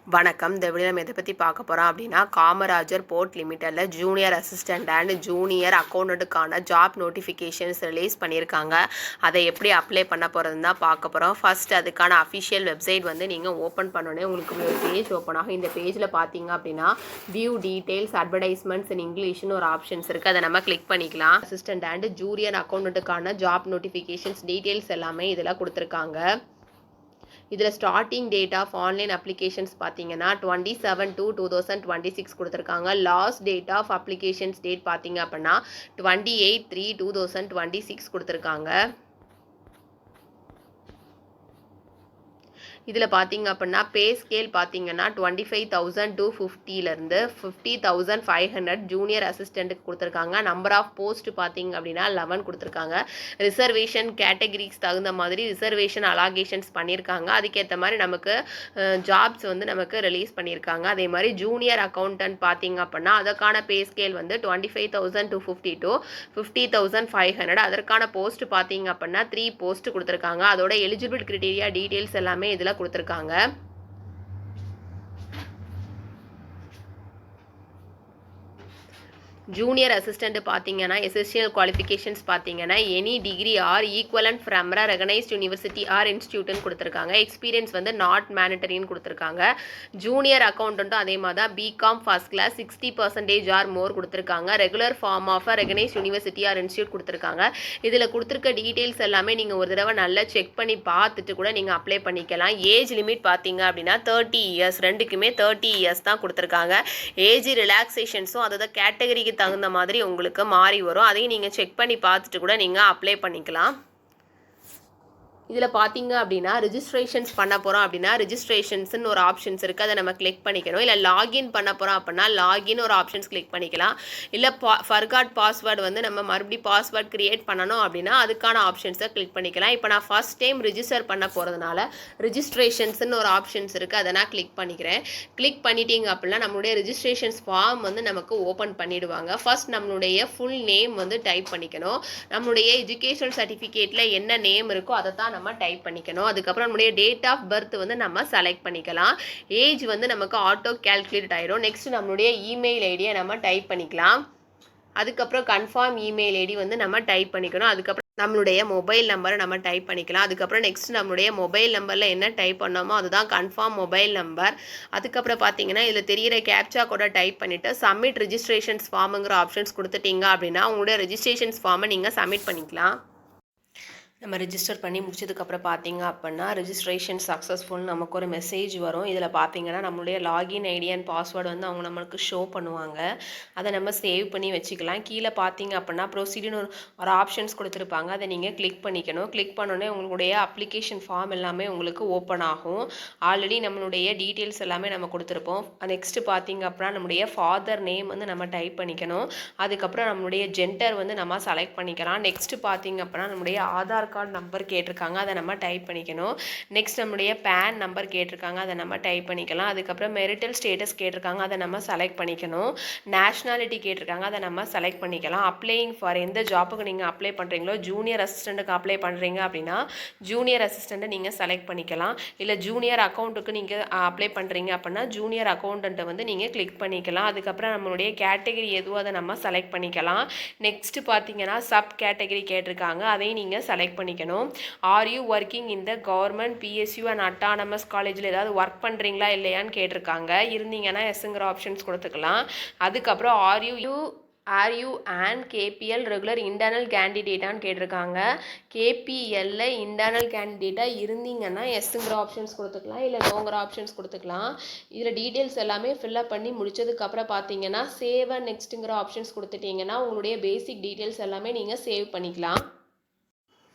வணக்கம். இந்த வீடியோல நம்ம எதை பற்றி பார்க்க போகிறோம் அப்படின்னா, காமராஜர் போர்ட் லிமிட்டடில் ஜூனியர் அசிஸ்டன்ட் அண்ட் ஜூனியர் அக்கௌண்டண்ட்டுக்கான ஜாப் நோட்டிஃபிகேஷன்ஸ் ரிலீஸ் பண்ணியிருக்காங்க. அதை எப்படி அப்ளை பண்ண போகிறதுன்னு தான் பார்க்க போகிறோம். ஃபர்ஸ்ட் அதுக்கான அஃபிஷியல் வெப்சைட் வந்து நீங்கள் ஓப்பன் பண்ணோன்னே உங்களுக்கு ஒரு பேஜ் ஓப்பன் ஆகும். இந்த பேஜில் பார்த்தீங்க அப்படின்னா வியூ டீட்டெயில்ஸ் அட்வர்டைஸ்மெண்ட்ஸ் இன் இங்கிலீஷ்னு ஒரு ஆப்ஷன்ஸ் இருக்குது. அதை நம்ம கிளிக் பண்ணிக்கலாம். அசிஸ்டன்ட் அண்ட் ஜூனியர் அக்கௌண்டண்ட்டுக்கான ஜாப் நோட்டிஃபிகேஷன்ஸ் டீட்டெயில்ஸ் எல்லாமே இதில் கொடுத்துருக்காங்க. இதில் starting date of online applications பார்த்தீங்கன்னா 27/2/2026 கொடுத்துருக்காங்க. Last date of applications date பார்த்தீங்க அப்படின்னா 28/3/2026 கொடுத்துருக்காங்க. இதில் பார்த்தீங்க அப்படின்னா பே ஸ்கேல் பார்த்தீங்கன்னா 25,000 to 50லேருந்து 50,500 ஜூனியர் அசிஸ்டண்ட்டுக்கு கொடுத்துருக்காங்க. நம்பர் ஆஃப் போஸ்ட் பார்த்தீங்க அப்படின்னா 11 கொடுத்துருக்காங்க. ரிசர்வேஷன் கேட்டகரிஸ் தகுந்த மாதிரி ரிசர்வேஷன் அலாகேஷன்ஸ் பண்ணியிருக்காங்க. அதுக்கேற்ற மாதிரி நமக்கு ஜாப்ஸ் வந்து நமக்கு ரிலீஸ் பண்ணியிருக்காங்க. அதே மாதிரி ஜூனியர் அக்கௌண்டன்ட் பார்த்தீங்க அப்படின்னா அதற்கான பே ஸ்கேல் வந்து 25,000 to 50 to 50,500. அதற்கான போஸ்ட் பார்த்தீங்க அப்படின்னா 3 போஸ்ட் கொடுத்துருக்காங்க. அதோட எலிஜிபிள் கிரைட்டீரியா டீட்டெயில்ஸ் எல்லாமே இதில் கொடுத்துருக்காங்க. ஜூனியர் அசிஸ்டண்ட் பார்த்தீங்கன்னா எசென்ஷியல் குவாலிஃபிகேஷன்ஸ் பார்த்தீங்கன்னா any degree or equivalent from recognised university or இன்ஸ்டியூட்னு கொடுத்துருக்காங்க. எக்ஸ்பீரியன்ஸ் வந்து நாட் மேண்டட்டரின்னு கொடுத்துருக்காங்க. ஜூனியர் அக்கௌண்டண்ட்டும் அதே மாதிரி தான் BCom first class 60% or more கொடுத்துருக்காங்க. Regular form of recognised university or institute கொடுத்துருக்காங்க. இதில் கொடுத்துருக்க டீட்டெயில்ஸ் எல்லாமே நீங்கள் ஒரு தடவை நல்லா செக் பண்ணி பார்த்துட்டு கூட நீங்கள் அப்ளை பண்ணிக்கலாம். ஏஜ் லிமிட் பார்த்தீங்க அப்படின்னா 30 இயர்ஸ், ரெண்டுக்குமே 30 இயர்ஸ் தான் கொடுத்துருக்காங்க. ஏஜ் ரிலாக்ஸேஷன்ஸும் அதாவது கேட்டகரிக்கு தகுந்த மாதிரி உங்களுக்கு மாறி வரும். அதையும் நீங்கள் செக் பண்ணி பார்த்துட்டு கூட நீங்கள் அப்ளை பண்ணிக்கலாம். இதில் பார்த்தீங்க அப்படின்னா ரிஜிஸ்ட்ரேஷன்ஸ் பண்ண போகிறோம் அப்படின்னா ரிஜிஸ்ட்ரேஷன்ஸ்னு ஒரு ஆப்ஷன்ஸ் இருக்குது. அதை நம்ம கிளிக் பண்ணிக்கணும். இல்லை லாகின் பண்ண போகிறோம் அப்படின்னா லாகின் ஒரு ஆப்ஷன்ஸ் கிளிக் பண்ணிக்கலாம். இல்லை ஃபர்காட் பாஸ்வேர்டு வந்து நம்ம மறுபடியும் பாஸ்வேர்ட் கிரியேட் பண்ணணும் அப்படின்னா அதுக்கான ஆப்ஷன்ஸை கிளிக் பண்ணிக்கலாம். இப்போ நான் ஃபர்ஸ்ட் டைம் ரிஜிஸ்டர் பண்ண போகிறதுனால ரிஜிஸ்ட்ரேஷன்ஸ்னு ஒரு ஆப்ஷன்ஸ் இருக்குது. அதை நான் கிளிக் பண்ணிக்கிறேன். கிளிக் பண்ணிட்டீங்க அப்படின்னா நம்மளுடைய ரிஜிஸ்ட்ரேஷன்ஸ் ஃபார்ம் வந்து நமக்கு ஓப்பன் பண்ணிடுவாங்க. ஃபர்ஸ்ட் நம்மளுடைய ஃபுல் நேம் வந்து டைப் பண்ணிக்கணும். நம்மளுடைய எஜுகேஷன் சர்டிஃபிகேட்டில் என்ன நேம் இருக்கோ அதை தான் நம்ம டைப் பண்ணிக்கணும். அதுக்கப்புறம் நம்முடைய டேட் ஆஃப் பர்த் வந்து நம்ம செலக்ட் பண்ணிக்கலாம். ஏஜ் வந்து நமக்கு ஆட்டோ கால்குலேட் ஆயிடும். நெக்ஸ்ட் நம்மளுடைய இமெயில் ஐடியை நம்ம டைப் பண்ணிக்கலாம். அதுக்கப்புறம் கன்ஃபார்ம் இமெயில் ஐடி வந்து நம்ம டைப் பண்ணிக்கணும். அதுக்கப்புறம் நம்மளுடைய மொபைல் நம்பரை நம்ம டைப் பண்ணிக்கலாம். அதுக்கப்புறம் நெக்ஸ்ட் நம்மளுடைய மொபைல் நம்பரில் என்ன டைப் பண்ணோமோ அதுதான் கன்ஃபார்ம் மொபைல் நம்பர். அதுக்கப்புறம் பார்த்தீங்கன்னா இதில் தெரிகிற கேப்சா கூட டைப் பண்ணிவிட்டு சப்மிட் ரிஜிஸ்ட்ரேஷன்ஸ் ஃபார்முங்கிற ஆப்ஷன்ஸ் கொடுத்துட்டீங்க அப்படின்னா உங்களுடைய ரிஜிஸ்ட்ரேஷன்ஸ் ஃபார்மை நீங்கள் சப்மிட் பண்ணிக்கலாம். நம்ம ரிஜிஸ்டர் பண்ணி முடிச்சதுக்கப்புறம் பார்த்தீங்க அப்படின்னா ரிஜிஸ்ட்ரேஷன் சக்ஸஸ்ஃபுல் நமக்கு ஒரு மெசேஜ் வரும். இதில் பார்த்தீங்கன்னா நம்மளுடைய லாகின் ஐடி அண்ட் பாஸ்வேர்டு வந்து அவங்க நம்மளுக்கு ஷோ பண்ணுவாங்க. அதை நம்ம சேவ் பண்ணி வச்சுக்கலாம். கீழே பார்த்தீங்க அப்படின்னா ப்ரொசீடியூர்னு ஒரு ஆப்ஷன்ஸ் கொடுத்துருப்பாங்க. அதை நீங்கள் கிளிக் பண்ணிக்கணும். கிளிக் பண்ணோடனே உங்களுடைய அப்ளிகேஷன் ஃபார்ம் எல்லாமே உங்களுக்கு ஓப்பன் ஆகும். ஆல்ரெடி நம்மளுடைய டீட்டெயில்ஸ் எல்லாமே நம்ம கொடுத்துருப்போம். நெக்ஸ்ட்டு பார்த்தீங்க அப்படின்னா நம்மளுடைய ஃபாதர் நேம் வந்து நம்ம டைப் பண்ணிக்கணும். அதுக்கப்புறம் நம்மளுடைய ஜெண்டர் வந்து நம்ம செலக்ட் பண்ணிக்கலாம். நெக்ஸ்ட்டு பார்த்தீங்க அப்படின்னா நம்மளுடைய ஆதார் கார்டு நம்பர் கேட்டிருக்காங்க. அதை நம்ம டைப் பண்ணிக்கணும். நெக்ஸ்ட் நம்மளுடைய பேன் நம்பர் கேட்டிருக்காங்க. அதை நம்ம டைப் பண்ணிக்கலாம். அதுக்கப்புறம் மெரிட்டல் ஸ்டேட்டஸ் கேட்டிருக்காங்க. அதை நம்ம செலக்ட் பண்ணிக்கணும். நேஷ்னாலிட்டி கேட்டிருக்காங்க. அதை நம்ம செலக்ட் பண்ணிக்கலாம். அப்ளையிங் ஃபார் எந்த ஜாப்புக்கு நீங்கள் அப்ளை பண்ணுறீங்களோ ஜூனியர் அசிஸ்டண்ட்டுக்கு அப்ளை பண்ணுறீங்க அப்படின்னா ஜூனியர் அசிஸ்டண்ட்டை நீங்கள் செலக்ட் பண்ணிக்கலாம். இல்லை ஜூனியர் அக்கௌண்ட்டுக்கு நீங்கள் அப்ளை பண்ணுறீங்க அப்படின்னா ஜூனியர் அக்கௌண்ட்டை வந்து நீங்கள் கிளிக் பண்ணிக்கலாம். அதுக்கப்புறம் நம்மளுடைய கேட்டகரி எதுவோ அதை நம்ம செலக்ட் பண்ணிக்கலாம். நெக்ஸ்ட்டு பார்த்தீங்கன்னா சப் கேட்டகரி கேட்டிருக்காங்க. அதையும் நீங்கள் செலக்ட் பண்ணிக்கணும். Are you working in the government PSU and autonomous காலேஜில் ஏதாவது ஒர்க் பண்ணுறீங்களா இல்லையான்னு கேட்டிருக்காங்க. இருந்தீங்கன்னா எஸ்ங்கிற ஆப்ஷன்ஸ் கொடுத்துக்கலாம். அதுக்கப்புறம் are you and KPL regular internal கேண்டிடேட்டான்னு கேட்டிருக்காங்க. கேபிஎல்ல இன்டர்னல் கேண்டிடேட்டாக இருந்தீங்கன்னா எஸ்ங்கிற ஆப்ஷன்ஸ் கொடுத்துக்கலாம். இல்லை நோங்கிற ஆப்ஷன்ஸ் கொடுத்துக்கலாம். இதில் டீட்டெயில்ஸ் எல்லாமே ஃபில்அப் பண்ணி முடிச்சதுக்கப்புறம் பார்த்தீங்கன்னா சேவ் அண்ட் நெக்ஸ்ட்டுங்கிற ஆப்ஷன்ஸ் கொடுத்துட்டிங்கன்னா உங்களுடைய பேசிக் டீட்டெயில்ஸ் எல்லாமே நீங்கள் சேவ் பண்ணிக்கலாம்.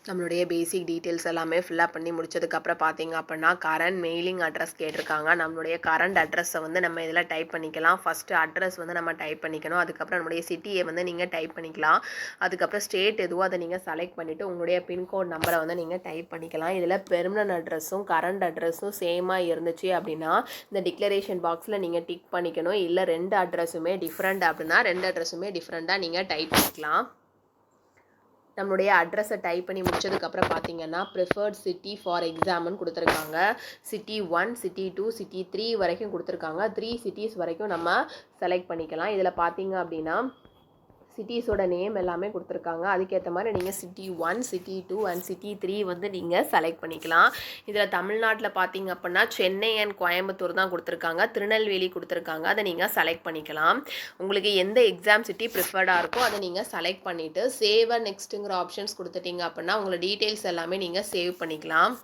நம்மளுடைய பேசிக் டீட்டெயில்ஸ் எல்லாமே ஃபில்அப் பண்ணி முடிச்சதுக்கப்புறம் பார்த்தீங்க அப்படின்னா கரண்ட் மெயிலிங் அட்ரஸ் கேட்டிருக்காங்க. நம்மளுடைய கரண்ட் அட்ரஸை வந்து நம்ம இதில் டைப் பண்ணிக்கலாம். ஃபஸ்ட்டு அட்ரஸ் வந்து நம்ம டைப் பண்ணிக்கணும். அதுக்கப்புறம் நம்மளுடைய சிட்டியை வந்து நீங்கள் டைப் பண்ணிக்கலாம். அதுக்கப்புறம் ஸ்டேட் எதுவோ அதை நீங்கள் செலக்ட் பண்ணிவிட்டு உங்களுடைய பின்கோட் நம்பரை வந்து நீங்கள் டைப் பண்ணிக்கலாம். இதில் பெர்மனன்ட் அட்ரஸும் கரண்ட் அட்ரஸும் சேமாக இருந்துச்சு அப்படின்னா இந்த டிக்ளரேஷன் பாக்ஸில் நீங்கள் டிக் பண்ணிக்கணும். இல்லை 2 அட்ரஸுமே டிஃப்ரெண்ட் அப்படின்னா 2 அட்ரஸுமே டிஃப்ரெண்ட்டாக நீங்கள் டைப் பண்ணிக்கலாம். நம்மளுடைய அட்ரஸை டைப் பண்ணி முடிச்சதுக்கப்புறம் பார்த்தீங்கன்னா ப்ரிஃபர்ட் சிட்டி ஃபார் எக்ஸாம்னு கொடுத்துருக்காங்க. சிட்டி 1, சிட்டி 2, சிட்டி 3 வரைக்கும் கொடுத்துருக்காங்க. 3 சிட்டிஸ் வரைக்கும் நம்ம செலக்ட் பண்ணிக்கலாம். இதில் பார்த்தீங்க அப்படின்னா சிட்டிஸோட நேம் எல்லாமே கொடுத்துருக்காங்க. அதுக்கேற்ற மாதிரி நீங்கள் சிட்டி 1, சிட்டி 2 அண்ட் சிட்டி 3 வந்து நீங்கள் செலக்ட் பண்ணிக்கலாம். இதில் தமிழ்நாட்டில் பார்த்தீங்க அப்படின்னா சென்னை அண்ட் கோயம்புத்தூர் தான் கொடுத்துருக்காங்க. திருநெல்வேலி கொடுத்துருக்காங்க. அதை நீங்கள் செலக்ட் பண்ணிக்கலாம். உங்களுக்கு எந்த எக்ஸாம் சிட்டி ப்ரிஃபர்டாக இருக்கோ அதை நீங்கள் செலக்ட் பண்ணிவிட்டு சேவ் அண்ட் நெக்ஸ்ட்டுங்கிற ஆப்ஷன்ஸ் கொடுத்துட்டீங்க அப்படின்னா உங்களோட டீட்டெயில்ஸ் எல்லாமே நீங்கள் சேவ் பண்ணிக்கலாம்.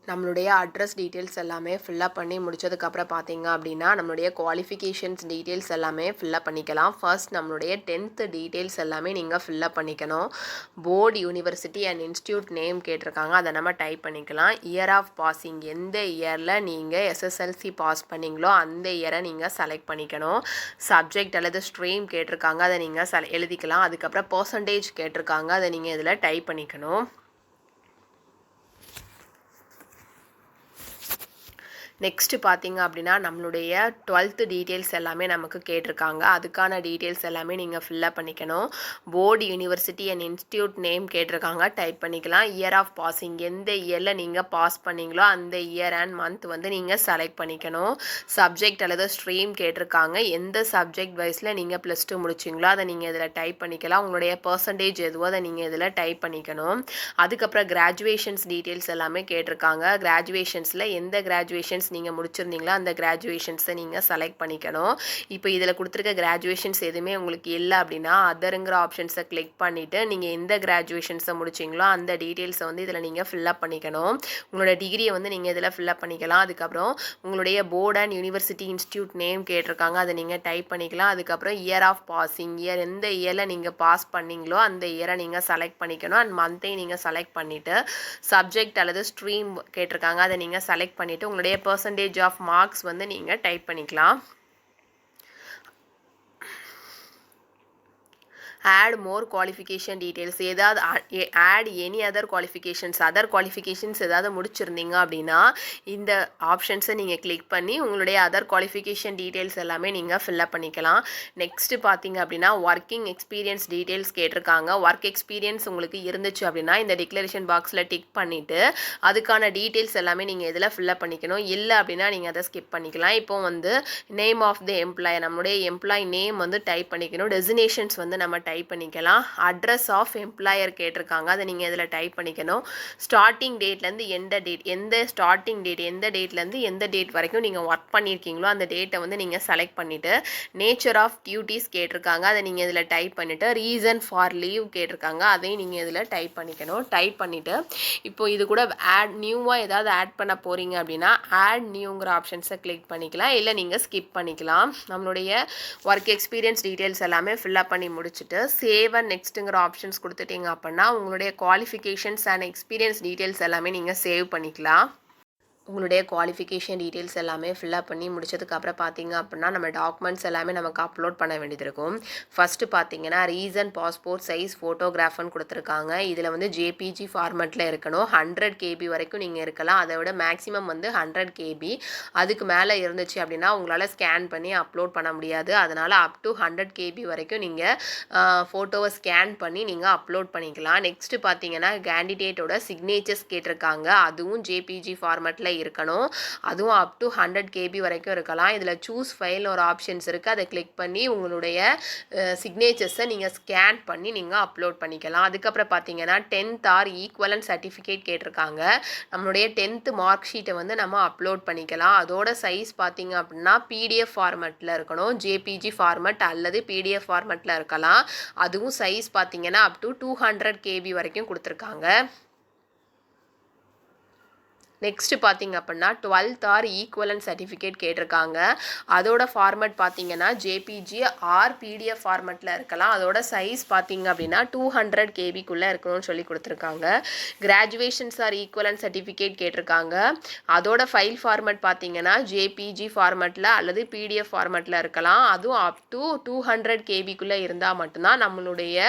நம்மளுடைய அட்ரஸ் டீட்டெயில்ஸ் எல்லாமே ஃபில்லப் பண்ணி முடிச்சதுக்கப்புறம் பார்த்தீங்க அப்படின்னா நம்மளுடைய குவாலிஃபிகேஷன்ஸ் டீட்டெயில்ஸ் எல்லாமே ஃபில்லப் பண்ணிக்கலாம். ஃபர்ஸ்ட் நம்மளுடைய 10th டீட்டெயில்ஸ் எல்லாமே நீங்கள் ஃபில்லப் பண்ணிக்கணும். Board, university and institute name கேட்டிருக்காங்க. அதை நம்ம டைப் பண்ணிக்கலாம். இயர் ஆஃப் பாசிங், எந்த இயரில் நீங்கள் எஸ்எஸ்எல்சி பாஸ் பண்ணிங்களோ அந்த இயரை நீங்கள் செலக்ட் பண்ணிக்கணும். சப்ஜெக்ட் அல்லது ஸ்ட்ரீம் கேட்டிருக்காங்க. அதை நீங்கள் எழுதிக்கலாம். அதுக்கப்புறம் பர்சன்டேஜ் கேட்டிருக்காங்க. அதை நீங்கள் இதில் டைப் பண்ணிக்கணும். நெக்ஸ்ட்டு பார்த்தீங்க அப்படின்னா நம்மளுடைய 12th டீட்டெயில்ஸ் எல்லாமே நமக்கு கேட்டிருக்காங்க. அதுக்கான டீட்டெயில்ஸ் எல்லாமே நீங்கள் ஃபில்லப் பண்ணிக்கணும். Board, university and institute name கேட்டிருக்காங்க. டைப் பண்ணிக்கலாம். இயர் ஆஃப் பாசிங், எந்த இயரில் நீங்கள் பாஸ் பண்ணிங்களோ அந்த இயர் அண்ட் மந்த் வந்து நீங்கள் செலக்ட் பண்ணிக்கணும். சப்ஜெக்ட் அல்லது ஸ்ட்ரீம் கேட்டிருக்காங்க. எந்த சப்ஜெக்ட் வைஸில் நீங்கள் +2 முடிச்சிங்களோ அதை நீங்கள் இதில் டைப் பண்ணிக்கலாம். உங்களுடைய பர்சன்டேஜ் எதுவோ அதை நீங்கள் இதில் டைப் பண்ணிக்கணும். அதுக்கப்புறம் கிராஜுவேஷன்ஸ் டீட்டெயில்ஸ் எல்லாமே கேட்டிருக்காங்க. கிராஜுவேஷன்ஸில் எந்த கிராஜுவேஷன்ஸ் நீங்கள் முடிச்சிருந்தீங்களா அந்த கிராஜுவேஷன்ஸை நீங்கள் செலக்ட் பண்ணிக்கணும். இப்போ இதில் கொடுத்துருக்க கிராஜுவேஷன்ஸ் எதுவுமே உங்களுக்கு இல்லை அப்படின்னா அதருங்கிற ஆப்ஷன்ஸை கிளிக் பண்ணிவிட்டு நீங்கள் எந்த கிராஜுவேஷன்ஸை முடிச்சிங்களோ அந்த டீட்டெயில்ஸை வந்து இதில் நீங்கள் ஃபில்லப் பண்ணிக்கணும். உங்களோட டிகிரியை வந்து நீங்கள் இதில் ஃபில்லப் பண்ணிக்கலாம். அதுக்கப்புறம் உங்களுடைய board and university institute name கேட்டிருக்காங்க. அதை நீங்கள் டைப் பண்ணிக்கலாம். அதுக்கப்புறம் இயர் ஆஃப் பாசிங், இயர் எந்த இயரில் நீங்கள் பாஸ் பண்ணிங்களோ அந்த இயரை நீங்கள் செலக்ட் பண்ணிக்கணும். அண்ட் மந்த்தையும் நீங்கள் செலக்ட் பண்ணிவிட்டு சப்ஜெக்ட் அல்லது ஸ்ட்ரீம் கேட்டிருக்காங்க. அதை நீங்கள் செலக்ட் பண்ணிவிட்டு உங்களுடைய பர்சன்டேஜ் ஆஃப் மார்க்ஸ் வந்து நீங்கள் டைப் பண்ணிக்கலாம். add more qualification details, ஏதாவது add any other qualifications, other qualifications ஏதாவது முடிச்சிருந்தீங்க அப்படின்னா இந்த ஆப்ஷன்ஸை நீங்கள் கிளிக் பண்ணி உங்களுடைய அதர் குவாலிஃபிகேஷன் டீட்டெயில்ஸ் எல்லாமே நீங்கள் ஃபில்லப் பண்ணிக்கலாம். நெக்ஸ்ட்டு பார்த்தீங்க அப்படின்னா ஒர்க்கிங் எக்ஸ்பீரியன்ஸ் டீட்டெயில்ஸ் கேட்டிருக்காங்க. ஒர்க் எக்ஸ்பீரியன்ஸ் உங்களுக்கு இருந்துச்சு அப்படின்னா இந்த டிக்ளரேஷன் பாக்ஸில் டிக் பண்ணிவிட்டு அதுக்கான டீட்டெயில்ஸ் எல்லாமே நீங்கள் இதில் ஃபில்லப் பண்ணிக்கணும். இல்லை அப்படின்னா நீங்கள் அதை ஸ்கிப் பண்ணிக்கலாம். இப்போ வந்து நேம் ஆஃப் த எம்ப்ளாயி, நம்மளுடைய எம்ப்ளாயி நேம் வந்து டைப் பண்ணிக்கணும். டெசினேஷன்ஸ் வந்து நம்ம டைப் பண்ணிக்கலாம். அட்ரஸ் ஆஃப் எம்ப்ளாயர் கேட்டிருக்காங்க. அதை நீங்கள் இதில் டைப் பண்ணிக்கணும். ஸ்டார்டிங் டேட்லேருந்து எந்த டேட், எந்த ஸ்டார்டிங் டேட் எந்த டேட்லேருந்து எந்த டேட் வரைக்கும் நீங்கள் ஒர்க் பண்ணியிருக்கீங்களோ அந்த டேட்டை வந்து நீங்கள் செலக்ட் பண்ணிவிட்டு நேச்சர் ஆஃப் டியூட்டிஸ் கேட்டிருக்காங்க. அதை நீங்கள் இதில் டைப் பண்ணிவிட்டு ரீசன் ஃபார் லீவ் கேட்டிருக்காங்க. அதையும் நீங்கள் இதில் டைப் பண்ணிக்கணும். டைப் பண்ணிவிட்டு இப்போ இது கூட நியூவாக ஏதாவது ஆட் பண்ண போகிறீங்க அப்படின்னா ஆட் நியூங்கிற ஆப்ஷன்ஸை கிளிக் பண்ணிக்கலாம். இல்லை நீங்கள் ஸ்கிப் பண்ணிக்கலாம். நம்மளுடைய ஒர்க் எக்ஸ்பீரியன்ஸ் டீட்டெயில்ஸ் எல்லாமே ஃபில்லப் பண்ணி முடிச்சுட்டு சேவ் அண்ட் நெக்ஸ்ட்டுங்கிற ஆப்ஷன்ஸ் கொடுத்துட்டீங்க அப்படின்னா உங்களுடைய குவாலிஃபிகேஷன்ஸ் அண்ட் எக்ஸ்பீரியன்ஸ் டீட்டெயில்ஸ் எல்லாமே நீங்கள் சேவ் பண்ணிக்கலாம். உங்களுடைய குவாலிஃபிகேஷன் டீட்டெயில்ஸ் எல்லாமே ஃபில்லப் பண்ணி முடிச்சதுக்கப்புறம் பார்த்தீங்க அப்படின்னா நம்ம டாக்குமெண்ட்ஸ் எல்லாமே நமக்கு அப்லோட் பண்ண வேண்டியது இருக்கும். ஃபஸ்ட்டு பார்த்தீங்கன்னா ரீசன் பாஸ்போர்ட் சைஸ் ஃபோட்டோகிராஃப்னு கொடுத்துருக்காங்க. இதில் வந்து ஜேபிஜி ஃபார்மேட்டில் இருக்கணும். 100 KB வரைக்கும் நீங்கள் இருக்கலாம். அதை விட மேக்ஸிமம் வந்து 100 KB. அதுக்கு மேலே இருந்துச்சு அப்படின்னா உங்களால் ஸ்கேன் பண்ணி அப்லோட் பண்ண முடியாது. அதனால் அப் டு 100 KB வரைக்கும் நீங்கள் ஃபோட்டோவை ஸ்கேன் பண்ணி நீங்கள் அப்லோட் பண்ணிக்கலாம். நெக்ஸ்ட்டு பார்த்தீங்கன்னா கேண்டிடேட்டோட சிக்னேச்சர்ஸ் கேட்டிருக்காங்க. அதுவும் ஜேபிஜி ஃபார்மேட்டில் இருக்கணும். அதுவும் அப் டு 100 KB வரைக்கும் இருக்கலாம். இதில் சூஸ் ஃபைல் ஒரு ஆப்ஷன்ஸ் இருக்குது. அதை கிளிக் பண்ணி உங்களுடைய சிக்னேச்சர்ஸை நீங்கள் ஸ்கேன் பண்ணி நீங்கள் அப்லோட் பண்ணிக்கலாம். அதுக்கப்புறம் பார்த்தீங்கன்னா 10th ஆர் ஈக்குவலன்ட் சர்டிஃபிகேட் கேட்டிருக்காங்க. நம்மளுடைய 10th மார்க் ஷீட்டை வந்து நம்ம அப்லோட் பண்ணிக்கலாம். அதோட சைஸ் பார்த்தீங்க அப்படின்னா PDF ஃபார்மேட்டில் இருக்கணும். ஜேபிஜி ஃபார்மேட் அல்லது PDF ஃபார்மேட்டில் இருக்கலாம். அதுவும் சைஸ் பார்த்தீங்கன்னா அப் டு 200 KB வரைக்கும் கொடுத்துருக்காங்க. நெக்ஸ்ட்டு பார்த்தீங்க அப்படின்னா 12th ஆர் ஈக்குவலன்ட் சர்டிஃபிகேட் கேட்டிருக்காங்க. அதோட ஃபார்மேட் பார்த்தீங்கன்னா ஜேபிஜி ஆர் PDF ஃபார்மேட்டில் இருக்கலாம். அதோட சைஸ் பார்த்தீங்க அப்படின்னா 200 KBக்குள்ளே இருக்கணும்னு சொல்லி கொடுத்துருக்காங்க. கிராஜுவேஷன்ஸ் ஆர் ஈக்குவலன்ட் சர்டிஃபிகேட் கேட்டிருக்காங்க. அதோட ஃபைல் ஃபார்மேட் பார்த்தீங்கன்னா ஜேபிஜி ஃபார்மேட்டில் அல்லது PDF ஃபார்மேட்டில் இருக்கலாம். அதுவும் அப் டு 200 KBக்குள்ளே இருந்தால் மட்டும்தான் நம்மளுடைய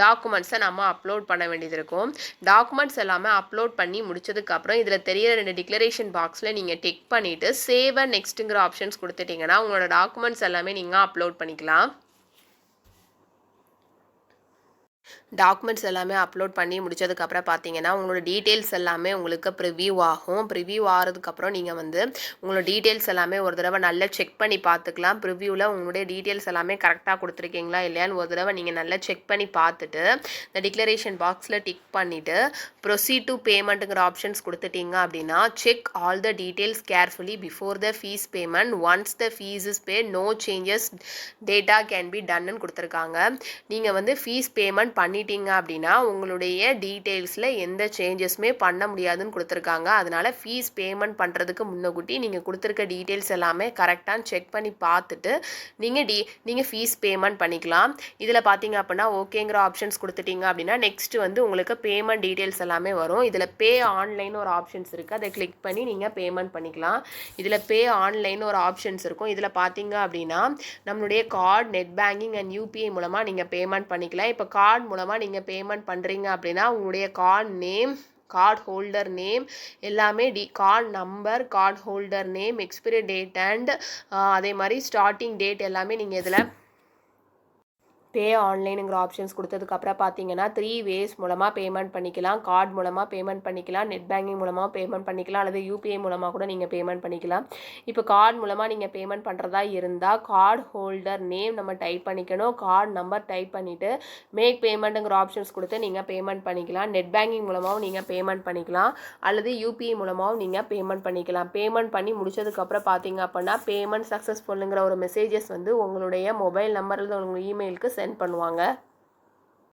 டாக்குமெண்ட்ஸை நம்ம அப்லோட் பண்ண வேண்டியது இருக்கும். டாக்குமெண்ட்ஸ் எல்லாமே அப்லோட் பண்ணி முடிச்சதுக்கப்புறம் இதில் தெரிய 2 டிக்ளரேஷன் பாக்ஸில் நீங்கள் டிக் பண்ணிவிட்டு சேவ் அண்ட் நெக்ஸ்ட்டுங்கிற ஆப்ஷன்ஸ் கொடுத்துட்டிங்கன்னா உங்களோட டாக்குமெண்ட்ஸ் எல்லாமே நீங்கள் அப்லோட் பண்ணிக்கலாம். டாக்குமெண்ட்ஸ் எல்லாமே அப்லோட் பண்ணி முடிச்சதுக்கப்புறம் பார்த்தீங்கன்னா, உங்களோட டீட்டெயில்ஸ் எல்லாமே உங்களுக்கு ப்ரிவ்யூ ஆகும். ப்ரிவ்யூ ஆறதுக்கப்புறம் நீங்கள் வந்து உங்களோட டீட்டெயில்ஸ் எல்லாமே ஒரு தடவை நல்லா செக் பண்ணி பார்த்துக்கலாம். ப்ரிவ்யூவில் உங்களுடைய டீட்டெயில்ஸ் எல்லாமே கரெக்டாக கொடுத்துருக்கீங்களா இல்லையான்னு ஒரு தடவை நீங்கள் நல்லா செக் பண்ணி பார்த்துட்டு, இந்த டிக்ளரேஷன் பாக்ஸில் டிக் பண்ணிவிட்டு ப்ரொசீட் டு பேமெண்ட்டுங்கிற ஆப்ஷன்ஸ் கொடுத்துட்டீங்க அப்படின்னா, check all the details carefully before the fee payment. Once the fee is paid no changes data can be டன்னு கொடுத்துருக்காங்க. நீங்கள் வந்து ஃபீஸ் பேமெண்ட் பண்ணிட்டீங்க அப்படின்னா உங்களுடைய டீட்டெயில்ஸில் எந்த சேஞ்சஸுமே பண்ண முடியாதுன்னு கொடுத்துருக்காங்க. அதனால் ஃபீஸ் பேமெண்ட் பண்ணுறதுக்கு முன்னக்கூட்டி நீங்கள் கொடுத்துருக்க டீட்டெயில்ஸ் எல்லாமே கரெக்டாக செக் பண்ணி பார்த்துட்டு நீங்கள் ஃபீஸ் பேமெண்ட் பண்ணிக்கலாம். இதில் பார்த்தீங்க அப்படின்னா ஓகேங்கிற ஆப்ஷன்ஸ் கொடுத்துட்டீங்க அப்படின்னா நெக்ஸ்ட்டு வந்து உங்களுக்கு பேமெண்ட் டீட்டெயில்ஸ் எல்லாமே வரும். இதில் பே ஆன்லைன் ஒரு ஆப்ஷன்ஸ் இருக்குது. அதை கிளிக் பண்ணி நீங்கள் பேமெண்ட் பண்ணிக்கலாம். இதில் பே ஆன்லைன் ஒரு ஆப்ஷன்ஸ் இருக்கும். இதில் பார்த்தீங்க அப்படின்னா நம்மளுடைய card, net banking and UPI மூலமாக நீங்கள் பேமெண்ட் பண்ணிக்கலாம். இப்போ கார்டு மூலமாக நீங்கள் பேமெண்ட் பண்ணுறீங்க அப்படின்னா உங்களுடைய card name, card holder name எல்லாமே card number, card holder name, expiry date and அதே மாதிரி ஸ்டார்டிங் டேட் எல்லாமே நீங்கள் இதில் பே ஆன்லைனுங்கிற ஆப்ஷன்ஸ் கொடுத்ததுக்கப்புறம் பார்த்தீங்கன்னா 3 வேஸ் மூலமாக பேமெண்ட் பண்ணிக்கலாம். கார்டு மூலமாக பேமெண்ட் பண்ணிக்கலாம், நெட் பேங்கிங் மூலமாக பேமெண்ட் பண்ணிக்கலாம், அல்லது யூபிஐ மூலமாக கூட நீங்கள் பேமெண்ட் பண்ணிக்கலாம். இப்போ கார்டு மூலமாக நீங்கள் பேமெண்ட் பண்ணுறதா இருந்தால் கார்டு ஹோல்டர் நேம் நம்ம டைப் பண்ணிக்கணும். கார்டு நம்பர் டைப் பண்ணிவிட்டு மேக் பேமெண்ட்டுங்கிற ஆப்ஷன்ஸ் கொடுத்து நீங்கள் பேமெண்ட் பண்ணிக்கலாம். நெட் பேங்கிங் மூலமாகவும் நீங்கள் பேமெண்ட் பண்ணிக்கலாம், அல்லது யூபிஐ மூலமாகவும் நீங்கள் பேமெண்ட் பண்ணிக்கலாம். பேமெண்ட் பண்ணி முடிச்சதுக்கப்புறம் பார்த்தீங்க அப்படின்னா பேமெண்ட் சக்ஸஸ்ஃபுல்லுங்கிற ஒரு மெசேஜஸ் வந்து உங்களுடைய மொபைல் நம்பரில் உங்கள் இமெயிலுக்கு சென்ட் பண்ணுவாங்க.